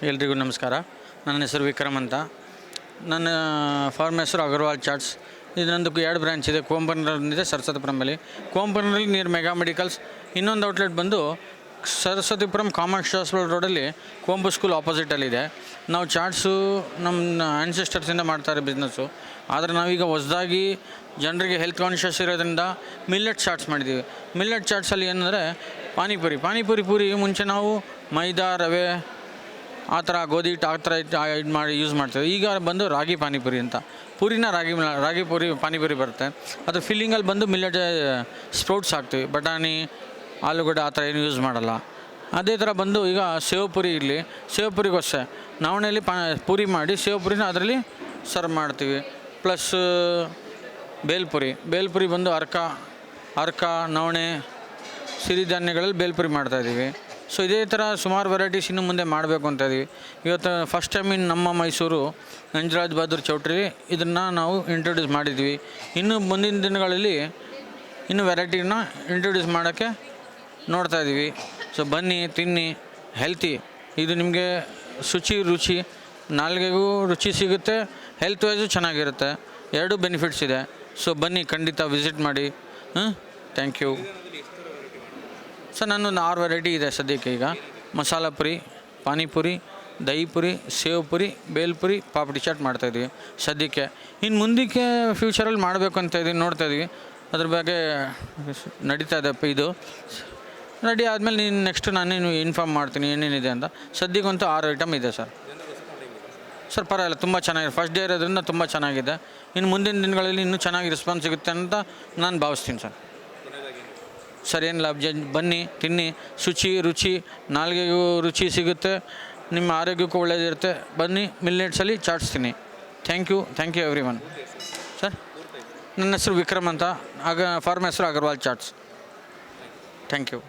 ಎಲ್ರಿಗೂ ನಮಸ್ಕಾರ. ನನ್ನ ಹೆಸರು ವಿಕ್ರಮ್ ಅಂತ. ನನ್ನ ಫಾರ್ಮ್ ಹೆಸರು ಅಗರ್ವಾಲ್ ಚಾಟ್ಸ್. ಇದು ನಂದು 2 ಬ್ರ್ಯಾಂಚ್ ಇದೆ. ಕೋಂಪನೂರಲ್ಲಿದೆ, ಸರಸ್ವತಿಪುರಮಲ್ಲಿ. ಕೋಂಪನೂರಲ್ಲಿ ನಿಯರ್ ಮೆಗಾ ಮೆಡಿಕಲ್ಸ್. ಇನ್ನೊಂದು ಔಟ್ಲೆಟ್ ಬಂದು ಸರಸ್ವತಿಪುರಂ ಕಾಮರ್ಸ್ ಹಾಸ್ಪಿಟಲ್ ರೋಡಲ್ಲಿ ಕೋಂಬು ಸ್ಕೂಲ್ ಆಪೋಸಿಟಲ್ಲಿದೆ. ನಾವು ಚಾಟ್ಸು ನಮ್ಮ ಆ್ಯನ್ಸೆಸ್ಟರ್ಸಿಂದ ಮಾಡ್ತಾರೆ ಬಿಸ್ನೆಸ್ಸು. ಆದರೆ ನಾವೀಗ ಹೊಸದಾಗಿ ಜನರಿಗೆ ಹೆಲ್ತ್ ಕಾನ್ಷಿಯಸ್ ಇರೋದ್ರಿಂದ ಮಿಲ್ಲೆಟ್ ಚಾಟ್ಸ್ ಮಾಡಿದ್ದೀವಿ. ಮಿಲ್ಲೆಟ್ ಚಾಟ್ಸಲ್ಲಿ ಏನಂದರೆ ಪಾನಿಪುರಿ ಪೂರಿ ಮುಂಚೆ ನಾವು ಮೈದಾ, ರವೆ, ಆ ಥರ ಗೋಧಿ ಹಿಟ್ಟು ಆ ಥರ ಇದು ಮಾಡಿ ಯೂಸ್ ಮಾಡ್ತೇವೆ. ಈಗ ಬಂದು ರಾಗಿ ಪಾನಿಪುರಿ ಅಂತ, ಪೂರಿನ ರಾಗಿ ಪೂರಿ ಪಾನಿಪುರಿ ಬರುತ್ತೆ. ಅದು ಫಿಲ್ಲಿಂಗಲ್ಲಿ ಬಂದು ಮಿಲ್ಲೆಟ್ ಸ್ಪ್ರೌಟ್ಸ್ ಹಾಕ್ತೀವಿ. ಬಟಾಣಿ, ಆಲೂಗಡ್ಡೆ ಆ ಥರ ಏನು ಯೂಸ್ ಮಾಡಲ್ಲ. ಅದೇ ಥರ ಬಂದು ಈಗ ಸೇವ್ ಪುರಿ ಇರಲಿ, ಸೇವ್ ಪುರಿಗೋಸ್ಕರ ನವಣೆಯಲ್ಲಿ ಪೂರಿ ಮಾಡಿ ಸೇವ್ ಪುರಿನ ಅದರಲ್ಲಿ ಸರ್ವ್ ಮಾಡ್ತೀವಿ. ಪ್ಲಸ್ ಬೇಲ್ಪುರಿ ಬಂದು ಅರ್ಕ, ನವಣೆ, ಸಿರಿಧಾನ್ಯಗಳಲ್ಲಿ ಬೇಲ್ಪುರಿ ಮಾಡ್ತಾಯಿದ್ದೀವಿ. ಸೊ ಇದೇ ಥರ ಸುಮಾರು ವೆರೈಟೀಸ್ ಇನ್ನು ಮುಂದೆ ಮಾಡಬೇಕು ಅಂತ ಇದ್ದೀವಿ. ಇವತ್ತು ಫಸ್ಟ್ ಟೈಮ್ ಇನ್ ನಮ್ಮ ಮೈಸೂರು ನಂಜರಾಜ್ ಬಹದ್ದೂರ್ ಚೌಟ್ರಿ ಇದನ್ನು ನಾವು ಇಂಟ್ರೊಡ್ಯೂಸ್ ಮಾಡಿದ್ವಿ. ಇನ್ನು ಮುಂದಿನ ದಿನಗಳಲ್ಲಿ ಇನ್ನೂ ವೆರೈಟಿನ ಇಂಟ್ರೊಡ್ಯೂಸ್ ಮಾಡೋಕ್ಕೆ ನೋಡ್ತಾಯಿದ್ದೀವಿ. ಸೊ ಬನ್ನಿ, ತಿನ್ನಿ, ಹೆಲ್ತಿ. ಇದು ನಿಮಗೆ ರುಚಿ, ನಾಲ್ಗೆಗೂ ರುಚಿ ಸಿಗುತ್ತೆ, ಹೆಲ್ತ್ ವೈಸು ಚೆನ್ನಾಗಿರುತ್ತೆ. ಎರಡೂ ಬೆನಿಫಿಟ್ಸ್ ಇದೆ. ಸೊ ಬನ್ನಿ, ಖಂಡಿತ ವಿಸಿಟ್ ಮಾಡಿ. Thank you sir. ನನ್ನೊಂದು 6 ವೆರೈಟಿ ಇದೆ ಸದ್ಯಕ್ಕೆ. ಈಗ ಮಸಾಲ ಪುರಿ, ಪಾನಿಪುರಿ, ದಹಿ ಪುರಿ, ಸೇವ್ ಪುರಿ, ಬೇಲ್ಪುರಿ, ಪಾಪಡಿ ಚಾಟ್ ಮಾಡ್ತಾಯಿದ್ವಿ ಸದ್ಯಕ್ಕೆ. ಇನ್ನು ಮುಂದಕ್ಕೆ ಫ್ಯೂಚರಲ್ಲಿ ಮಾಡಬೇಕು ಅಂತ ಇದ್ದೀವಿ, ನೋಡ್ತಾಯಿದ್ವಿ. ಅದ್ರ ಬಗ್ಗೆ ನಡೀತಾ ಇದೆ. ಇದು ರೆಡಿ ಆದಮೇಲೆ ನೆಕ್ಸ್ಟ್ ನಾನೇನು ಇನ್ಫಾರ್ಮ್ ಮಾಡ್ತೀನಿ ಏನೇನಿದೆ ಅಂತ. ಸದ್ಯಕ್ಕಂತೂ 6 ಐಟಮ್ ಇದೆ ಸರ್. ಪರವಾಗಿಲ್ಲ, ತುಂಬ ಚೆನ್ನಾಗಿದೆ. ಫಸ್ಟ್ ಡೇ ಇರೋದ್ರಿಂದ ತುಂಬ ಚೆನ್ನಾಗಿದೆ. ಇನ್ನು ಮುಂದಿನ ದಿನಗಳಲ್ಲಿ ಇನ್ನೂ ಚೆನ್ನಾಗಿ ರೆಸ್ಪಾನ್ಸ್ ಸಿಗುತ್ತೆ ಅಂತ ನಾನು ಭಾವಿಸ್ತೀನಿ ಸರ್. ಏನಿಲ್ಲ, ಬನ್ನಿ, ತಿನ್ನಿ, ರುಚಿ, ನಾಲ್ಗೆಗೂ ರುಚಿ ಸಿಗುತ್ತೆ, ನಿಮ್ಮ ಆರೋಗ್ಯಕ್ಕೂ ಒಳ್ಳೆಯದಿರುತ್ತೆ. ಬನ್ನಿ, ಮಿಲ್ಲೆಟ್ಸಲ್ಲಿ ಚಾಟ್ಸ್ ತಿನ್ನಿ. Thank you everyone sir. ನನ್ನ ಹೆಸರು ವಿಕ್ರಮ್ ಅಂತ. ಫಾರ್ಮ್ ಹೆಸರು ಅಗರ್ವಾಲ್ ಚಾಟ್ಸ್. Thank you.